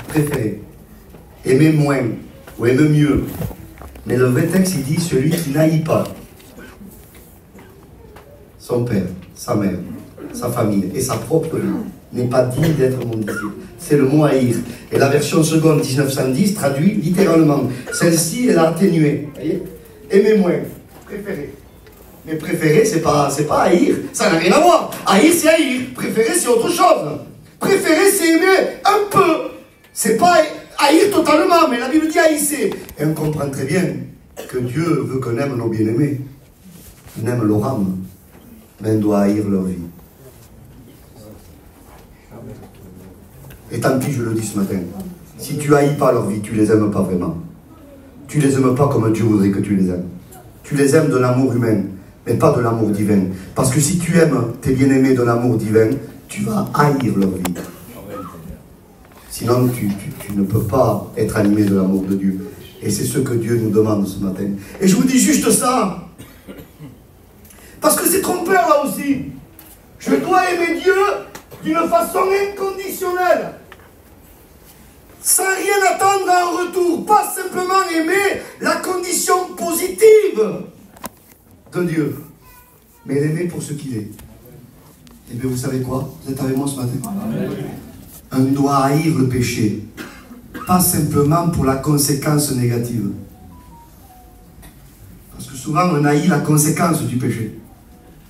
Préférer. Aimer moins, ou aimer mieux. Mais le vrai texte, il dit celui qui n'haït pas son père, sa mère, sa famille et sa propre vie n'est pas digne d'être mon disciple. C'est le mot haïr. Et la version seconde 1910 traduit littéralement. Celle-ci, elle a atténué. Voyez, aimer moins, préférer. Mais préférer, c'est pas haïr. Ça n'a rien à voir. Haïr, c'est haïr. Préférer, c'est autre chose. Préférer, c'est aimer un peu. C'est pas haïr totalement, mais la Bible dit haïsser. Et on comprend très bien que Dieu veut qu'on aime nos bien-aimés. On aime leur âme. Mais on doit haïr leur vie. Et tant pis, je le dis ce matin. Si tu haïs pas leur vie, tu les aimes pas vraiment. Tu les aimes pas comme Dieu voudrait que tu les aimes. Tu les aimes de l'amour humain, mais pas de l'amour divin. Parce que si tu aimes tes bien-aimés de l'amour divin, tu vas haïr leur vie. Sinon, tu ne peux pas être animé de l'amour de Dieu. Et c'est ce que Dieu nous demande ce matin. Et je vous dis juste ça. Parce que c'est trompeur là aussi. Je dois aimer Dieu d'une façon inconditionnelle. Sans rien attendre en retour. Pas simplement aimer la condition positive de Dieu. Mais l'aimer pour ce qu'il est. Et bien vous savez quoi? Vous êtes avec moi ce matin? Amen. On doit haïr le péché. Pas simplement pour la conséquence négative. Parce que souvent on haït la conséquence du péché.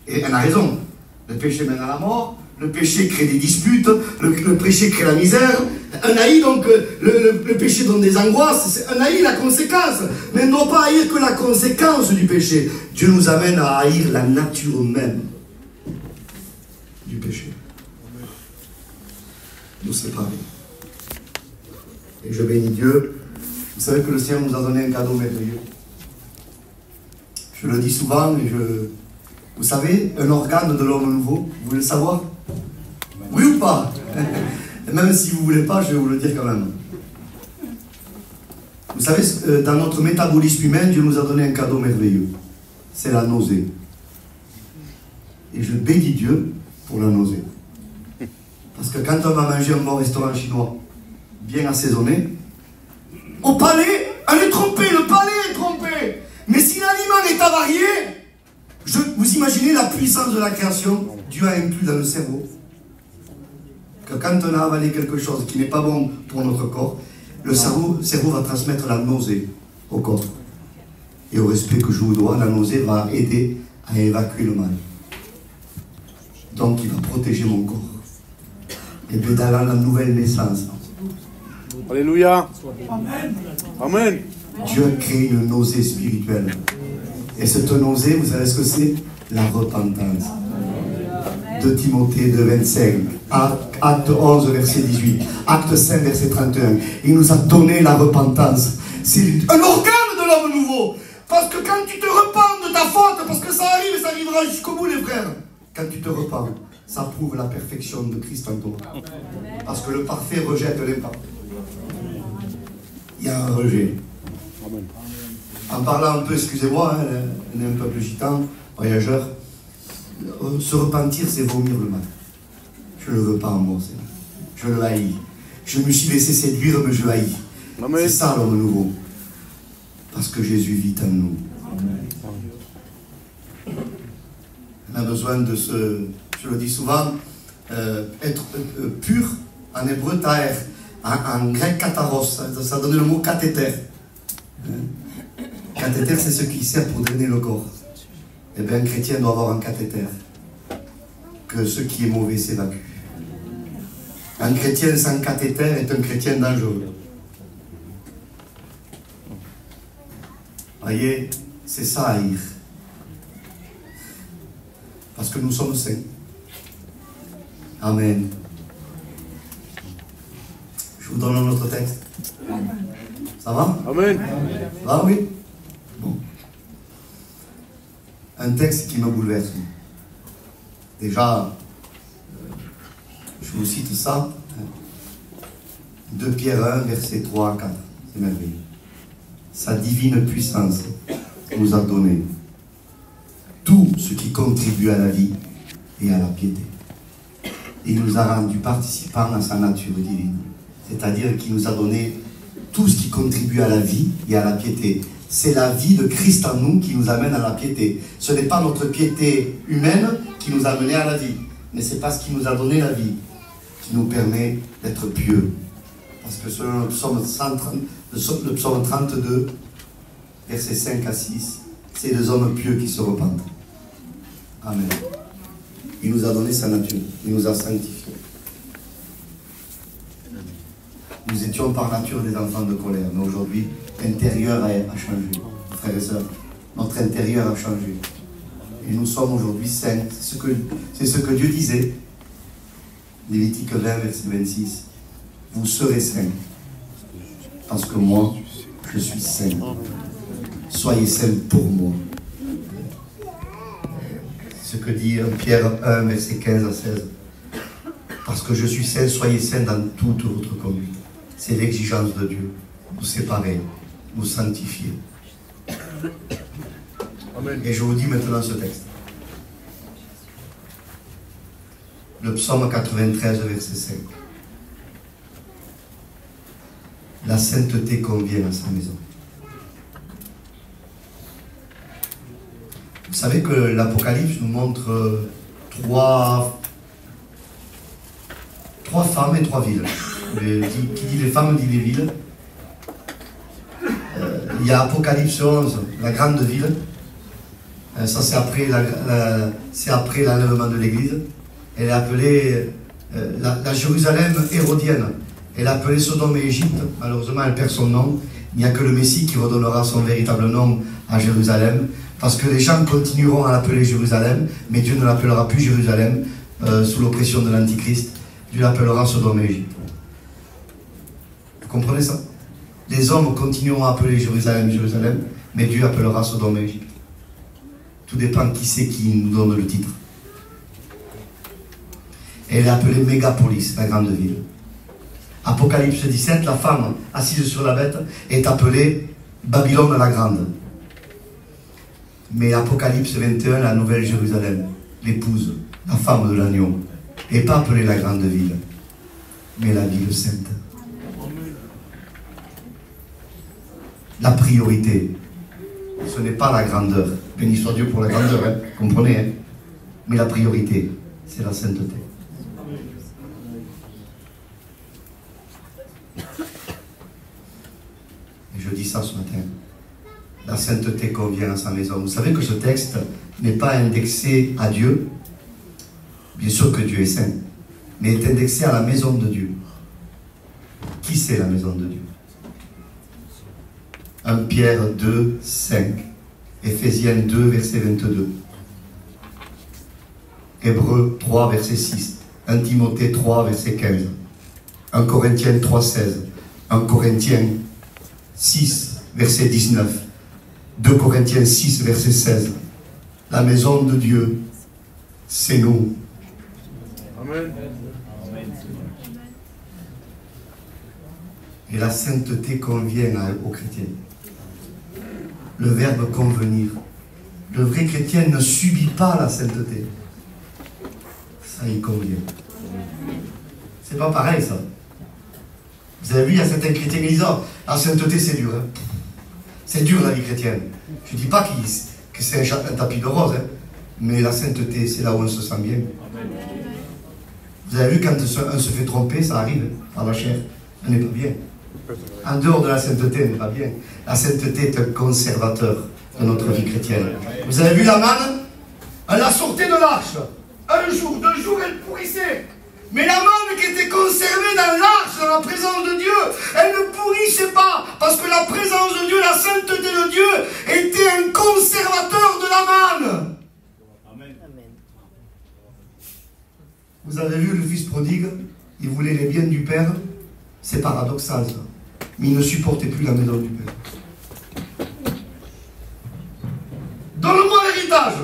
Et on a raison. Le péché mène à la mort. Le péché crée des disputes, le péché crée la misère. On haït donc le péché donne des angoisses. On haït la conséquence. Mais on ne doit pas haïr que la conséquence du péché. Dieu nous amène à haïr la nature même du péché. Nous séparer. Et je bénis Dieu. Vous savez que le Seigneur nous a donné un cadeau merveilleux. Je le dis souvent et vous savez, un organe de l'homme nouveau, vous voulez le savoir? Oui ou pas? Même si vous ne voulez pas, je vais vous le dire quand même. Vous savez, dans notre métabolisme humain, Dieu nous a donné un cadeau merveilleux. C'est la nausée. Et je bénis Dieu pour la nausée. Parce que quand on va manger un bon restaurant chinois, bien assaisonné, au palais, on est trompé, le palais est trompé. Mais si l'aliment est avarié, vous imaginez la puissance de la création? Dieu a inclus dans le cerveau que quand on a avalé quelque chose qui n'est pas bon pour notre corps, le cerveau va transmettre la nausée au corps. Et au respect que je vous dois, la nausée va aider à évacuer le mal. Donc il va protéger mon corps. Et bien dans la nouvelle naissance, Alléluia. Amen. Dieu a créé une nausée spirituelle. Et cette nausée, vous savez ce que c'est? La repentance. De Timothée 2, 25. Acte 11, verset 18. Acte 5, verset 31. Il nous a donné la repentance. C'est un organe de l'homme nouveau. Parce que quand tu te repens de ta faute, parce que ça arrive et ça arrivera jusqu'au bout, les frères. Quand tu te repens, ça prouve la perfection de Christ en toi. Parce que le parfait rejette l'imparfait. Il y a un rejet. En parlant un peu, excusez-moi, hein, on est un peuple gitan, voyageur. Se repentir, c'est vomir le mal. Je ne le veux pas en moi, Seigneur. Je le haïs. Je me suis laissé séduire, mais je le haïs. C'est ça l'homme nouveau. Parce que Jésus vit en nous. On a besoin de ce, je le dis souvent, être pur, en hébreu taer, en grec kataros, ça donne le mot cathéter. Cathéter, c'est ce qui sert pour drainer le corps. Eh bien, un chrétien doit avoir un cathéter. Que ce qui est mauvais s'évacue. Un chrétien sans cathéter est un chrétien dangereux. Voyez, c'est ça à haïr. Parce que nous sommes saints. Amen. Je vous donne un autre texte. Ça va? Amen. Ah oui? Bon. Un texte qui me bouleverse. Déjà, je vous cite ça. 2 Pierre 1, versets 3 à 4. C'est merveilleux. Sa divine puissance nous a donné tout ce qui contribue à la vie et à la piété. Et il nous a rendus participants à sa nature divine. C'est-à-dire qu'il nous a donné tout ce qui contribue à la vie et à la piété. C'est la vie de Christ en nous qui nous amène à la piété. Ce n'est pas notre piété humaine qui nous a menés à la vie, mais c'est parce qu'il nous a donné la vie qui nous permet d'être pieux. Parce que selon le psaume 32, versets 5 à 6, c'est les hommes pieux qui se repentent. Amen. Il nous a donné sa nature, il nous a sanctifiés. Nous étions par nature des enfants de colère, mais aujourd'hui, l'intérieur a changé. Frères et sœurs, notre intérieur a changé. Et nous sommes aujourd'hui saints. C'est ce que Dieu disait. Lévitique 20, verset 26. Vous serez saints, parce que moi, je suis saint. Soyez saints pour moi. Ce que dit Pierre 1, verset 15 à 16. Parce que je suis saint, soyez saints dans toute votre conduite. C'est l'exigence de Dieu. Vous séparer, vous sanctifier. Amen. Et je vous dis maintenant ce texte. Le psaume 93, verset 5. La sainteté convient à sa maison. Vous savez que l'Apocalypse nous montre trois femmes et 3 villes. Qui dit les femmes dit les villes. Il y a Apocalypse 11, la grande ville. Ça c'est après l'enlèvement de l'église. Elle est appelée la Jérusalem hérodienne. Elle est appelée Sodome et Égypte. Malheureusement, elle perd son nom. Il n'y a que le Messie qui redonnera son véritable nom à Jérusalem. Parce que les gens continueront à l'appeler Jérusalem, mais Dieu ne l'appellera plus Jérusalem sous l'oppression de l'Antichrist. Dieu l'appellera Sodome et Égypte. Vous comprenez ça? Les hommes continueront à appeler Jérusalem, Jérusalem, mais Dieu appellera Sodome et Égypte. Tout dépend qui c'est qui nous donne le titre. Elle est appelée Mégapolis, la grande ville. Apocalypse 17, la femme assise sur la bête est appelée Babylone la grande. Mais Apocalypse 21, la nouvelle Jérusalem, l'épouse, la femme de l'agneau, n'est pas appelée la grande ville, mais la ville sainte. La priorité, ce n'est pas la grandeur. Béni soit Dieu pour la grandeur, hein, comprenez, hein, mais la priorité, c'est la sainteté. Et je dis ça ce matin. La sainteté convient à sa maison. Vous savez que ce texte n'est pas indexé à Dieu. Bien sûr que Dieu est saint, mais est indexé à la maison de Dieu. Qui c'est la maison de Dieu? 1 Pierre 2, 5. Éphésiens 2, verset 22. Hébreux 3, verset 6. 1 Timothée 3, verset 15. 1 Corinthiens 3, 16. 1 Corinthiens 6, verset 19. 2 Corinthiens 6, verset 16. La maison de Dieu, c'est nous. Amen. Et la sainteté convient aux chrétiens. Le verbe convenir. Le vrai chrétien ne subit pas la sainteté. Ça y convient. C'est pas pareil, ça. Vous avez vu, il y a certains chrétiens qui disent oh, la sainteté, c'est dur. Hein. C'est dur, la vie chrétienne. Je ne dis pas que c'est un tapis de rose, hein, mais la sainteté, c'est là où on se sent bien. Vous avez vu, quand un se fait tromper, ça arrive par la chair. On n'est pas bien. En dehors de la sainteté, on n'est pas bien. La sainteté est un conservateur de notre vie chrétienne. Vous avez vu la manne? Elle la sortait de l'arche. Un jour, 2 jours, elle pourrissait. Mais la manne qui était conservée dans l'arche, dans la présence de Dieu, elle ne pourrissait pas. Parce que la présence de Dieu, la sainteté de Dieu, était un conservateur de la manne. Amen. Vous avez vu le fils prodigue? Il voulait les biens du Père. C'est paradoxal, ça. Mais il ne supportait plus la maison du Père. Donne-moi l'héritage.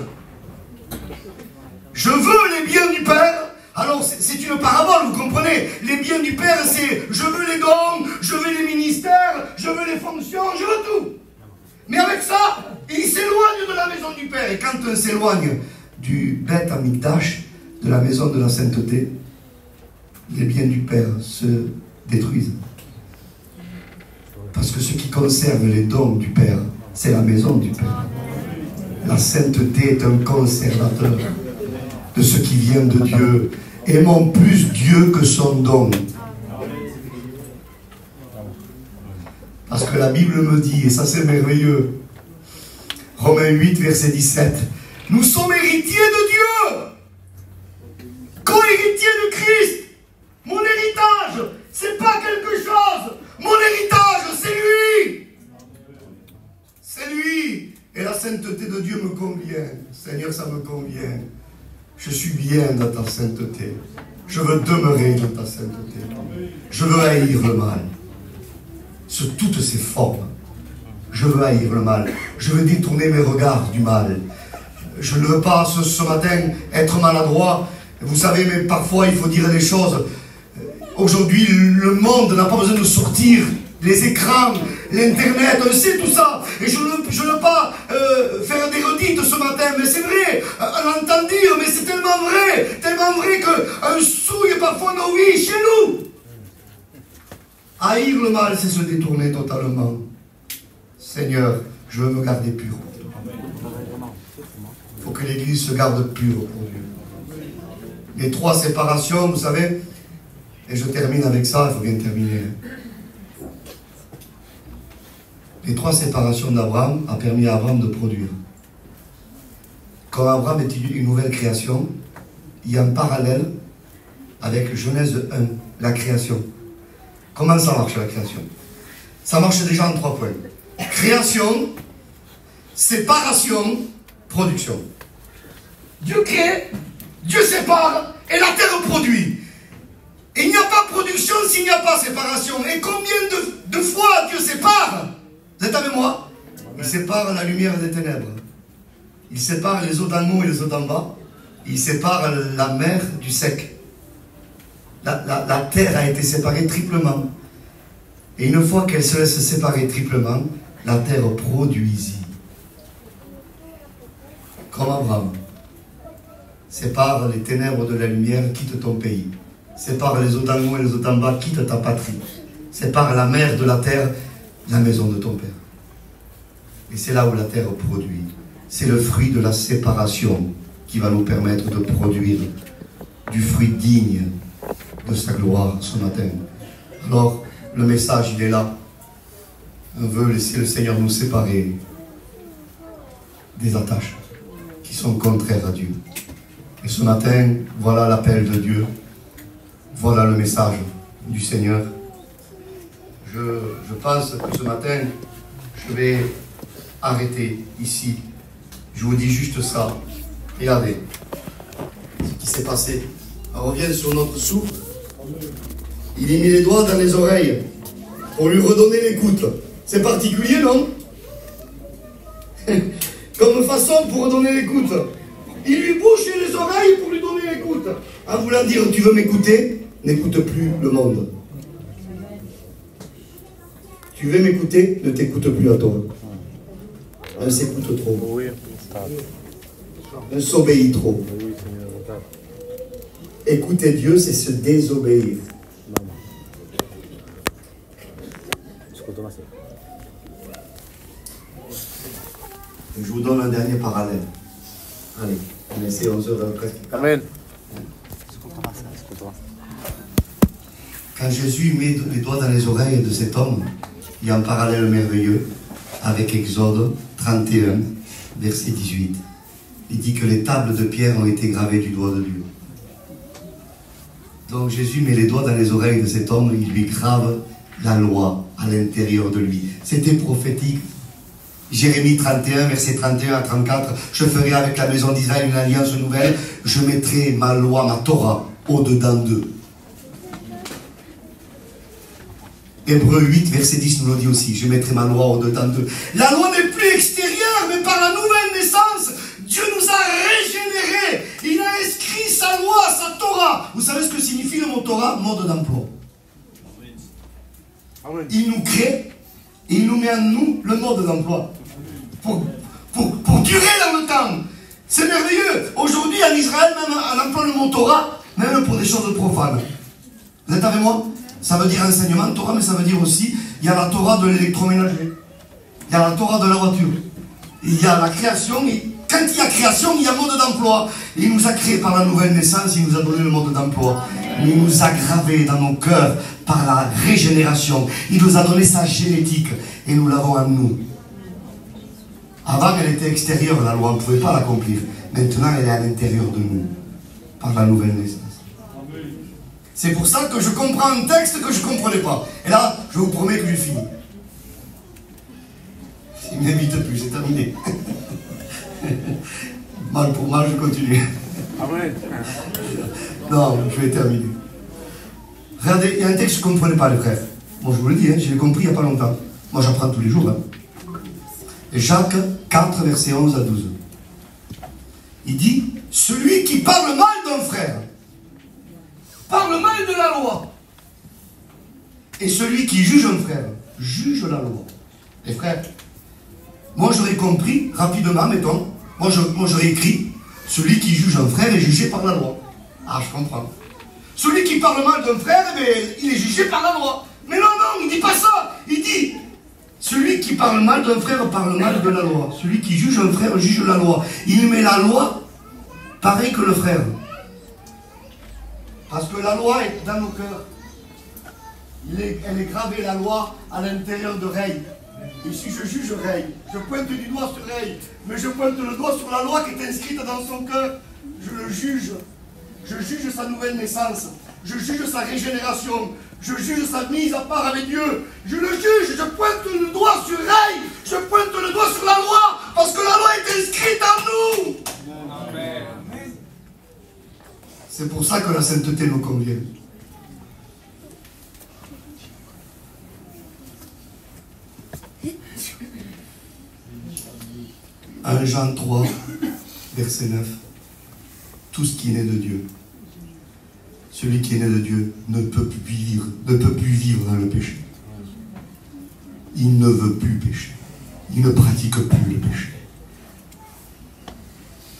Je veux les biens du Père. Alors, c'est une parabole, vous comprenez? Les biens du Père, c'est je veux les dons, je veux les ministères, je veux les fonctions, je veux tout. Mais avec ça, il s'éloigne de la maison du Père. Et quand on s'éloigne du Beth Amikdash, de la maison de la sainteté, les biens du Père se détruisent. Parce que ce qui conserve les dons du Père, c'est la maison du Père. La sainteté est un conservateur de ce qui vient de Dieu. Aimons plus Dieu que son don. Parce que la Bible me dit, et ça c'est merveilleux, Romains 8, verset 17, nous sommes héritiers de Dieu, co-héritiers de Christ. Mon héritage, c'est pas quelque chose. Mon héritage, c'est lui. C'est lui. Et la sainteté de Dieu me convient. Seigneur, ça me convient. Je suis bien dans ta sainteté. Je veux demeurer dans ta sainteté. Je veux haïr le mal. Sous toutes ses formes. Je veux haïr le mal. Je veux détourner mes regards du mal. Je ne veux pas ce matin être maladroit. Vous savez, mais parfois il faut dire les choses. Aujourd'hui, le monde n'a pas besoin de sortir. Les écrans, l'internet, on sait tout ça. Et je ne veux pas faire des redites ce matin, mais c'est vrai. On entend dire, mais c'est tellement vrai qu'un souille parfois nos vies chez nous. Haïr le mal, c'est se détourner totalement. Seigneur, je veux me garder pur. Il faut que l'Église se garde pure pour Dieu. Les 3 séparations, vous savez, et je termine avec ça, il faut bien terminer. Les 3 séparations d'Abraham a permis à Abraham de produire. Quand Abraham est une nouvelle création, il y a un parallèle avec Genèse 1, la création. Comment ça marche la création? Ça marche déjà en 3 points. Création, séparation, production. Dieu crée, Dieu sépare, et la terre produit. Et il n'y a pas production s'il n'y a pas séparation. Et combien de fois Dieu sépare? Vous êtes avec moi? Il sépare la lumière des ténèbres. Il sépare les eaux d'en haut et les eaux d'en bas. Il sépare la mer du sec. La terre a été séparée triplement. Et une fois qu'elle se laisse séparer triplement, la terre produisit. Comme Abraham. Sépare les ténèbres de la lumière, quitte ton pays. Sépare les eaux d'en haut et les eaux d'en bas, quitte ta patrie. Sépare la mer de la terre, la maison de ton Père. Et c'est là où la terre produit. C'est le fruit de la séparation qui va nous permettre de produire du fruit digne de sa gloire ce matin. Alors, le message, il est là. On veut laisser le Seigneur nous séparer des attaches qui sont contraires à Dieu. Et ce matin, voilà l'appel de Dieu. Voilà le message du Seigneur. je pense que ce matin, je vais arrêter ici. Je vous dis juste ça. Regardez ce qui s'est passé. On revient sur notre souffle. Il y mit les doigts dans les oreilles pour lui redonner l'écoute. C'est particulier, non? Comme façon pour redonner l'écoute. Il lui bouchait les oreilles pour lui donner l'écoute. En voulant dire, tu veux m'écouter? N'écoute plus le monde. Tu veux m'écouter? Ne t'écoute plus à toi. On s'écoute trop. On s'obéit trop. Écouter Dieu, c'est se désobéir. Je vous donne un dernier parallèle. Allez, on essaie 11h presque. Amen. Quand Jésus met les doigts dans les oreilles de cet homme, il y a un parallèle merveilleux avec Exode 31, verset 18. Il dit que les tables de pierre ont été gravées du doigt de Dieu. Donc Jésus met les doigts dans les oreilles de cet homme, il lui grave la loi à l'intérieur de lui. C'était prophétique. Jérémie 31, verset 31 à 34. Je ferai avec la maison d'Israël une alliance nouvelle. Je mettrai ma loi, ma Torah, au-dedans d'eux. Hébreux 8, verset 10 nous le dit aussi. Je mettrai ma loi au-dedans d'eux. La loi n'est plus extérieure, mais par la nouvelle naissance, Dieu nous a régénérés. Il a inscrit sa loi, sa Torah. Vous savez ce que signifie le mot Torah? Mode d'emploi. Il nous crée, il nous met en nous le mode d'emploi. Pour durer dans le temps. C'est merveilleux. Aujourd'hui, en Israël, même on emploie le mot Torah, même pour des choses profanes. Vous êtes avec moi? Ça veut dire enseignement, Torah, mais ça veut dire aussi, il y a la Torah de l'électroménager. Il y a la Torah de la voiture. Il y a la création. Et quand il y a création, il y a mode d'emploi. Il nous a créé par la nouvelle naissance, il nous a donné le mode d'emploi. Il nous a gravé dans nos cœurs par la régénération. Il nous a donné sa génétique et nous l'avons en nous. Avant, elle était extérieure, la loi, on ne pouvait pas l'accomplir. Maintenant, elle est à l'intérieur de nous, par la nouvelle naissance. C'est pour ça que je comprends un texte que je ne comprenais pas. Et là, je vous promets que je finis. S'il ne m'invite plus, c'est terminé. Mal pour mal, je continue. Amen. Non, je vais terminer. Regardez, il y a un texte que je ne comprenais pas, les frères. Moi, je vous le dis, je l'ai compris il n'y a pas longtemps. Moi, j'apprends tous les jours. Jacques 4, verset 11 à 12. Il dit, celui qui parle mal d'un frère, parle mal de la loi. Et celui qui juge un frère, juge la loi. Les frères, moi j'aurais compris rapidement, mettons, moi j'aurais écrit, celui qui juge un frère est jugé par la loi. Ah, je comprends. Celui qui parle mal d'un frère, il est jugé par la loi. Mais non, il ne dit pas ça. Il dit, celui qui parle mal d'un frère parle mal de la loi. Celui qui juge un frère juge la loi. Il met la loi pareil que le frère. Parce que la loi est dans nos cœurs. Elle est gravée, la loi, à l'intérieur de Ray. Et si je juge Ray, je pointe du doigt sur Ray, mais je pointe le doigt sur la loi qui est inscrite dans son cœur. Je le juge. Je juge sa nouvelle naissance. Je juge sa régénération. Je juge sa mise à part avec Dieu. Je le juge. Je pointe le doigt sur Ray. Je pointe le doigt sur la loi. Parce que la loi est inscrite en nous. Amen. C'est pour ça que la sainteté nous convient. Jean 3, verset 9. Tout ce qui est né de Dieu, celui qui est né de Dieu ne peut plus vivre dans le péché. Il ne veut plus pécher. Il ne pratique plus le péché.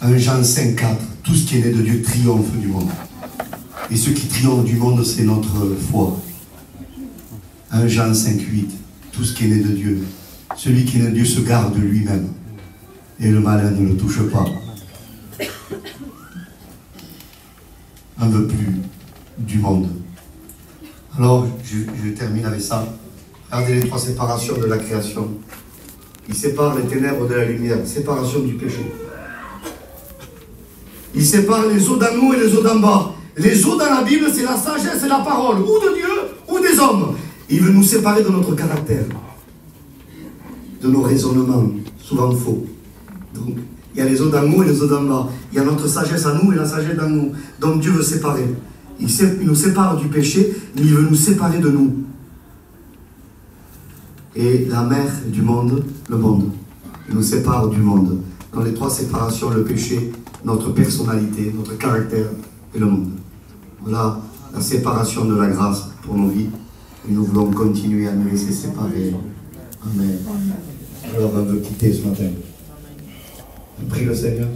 1 Jean 5, 4. Tout ce qui est né de Dieu triomphe du monde. Et ce qui triomphe du monde, c'est notre foi. 1 Jean 5, 8. Tout ce qui est né de Dieu. Celui qui est né de Dieu se garde lui-même. Et le malin ne le touche pas. On ne veut plus du monde. Alors, je termine avec ça. Regardez les trois séparations de la création. Il sépare les ténèbres de la lumière. Séparation du péché. Il sépare les eaux d'en haut et les eaux d'en bas. Les eaux dans la Bible, c'est la sagesse et la parole. Ou de Dieu, ou des hommes. Il veut nous séparer de notre caractère, de nos raisonnements, souvent faux. Donc, il y a les eaux d'en haut et les eaux d'en bas. Il y a notre sagesse à nous et la sagesse d'en nous. Donc Dieu veut séparer. Il nous sépare du péché, mais il veut nous séparer de nous. Et la mère du monde, le monde. Il nous sépare du monde. Dans les trois séparations, le péché, notre personnalité, notre caractère et le monde. Voilà la séparation de la grâce pour nos vies. Et nous voulons continuer à nous laisser séparer. Amen. Alors on veut quitter ce matin. On prie le Seigneur.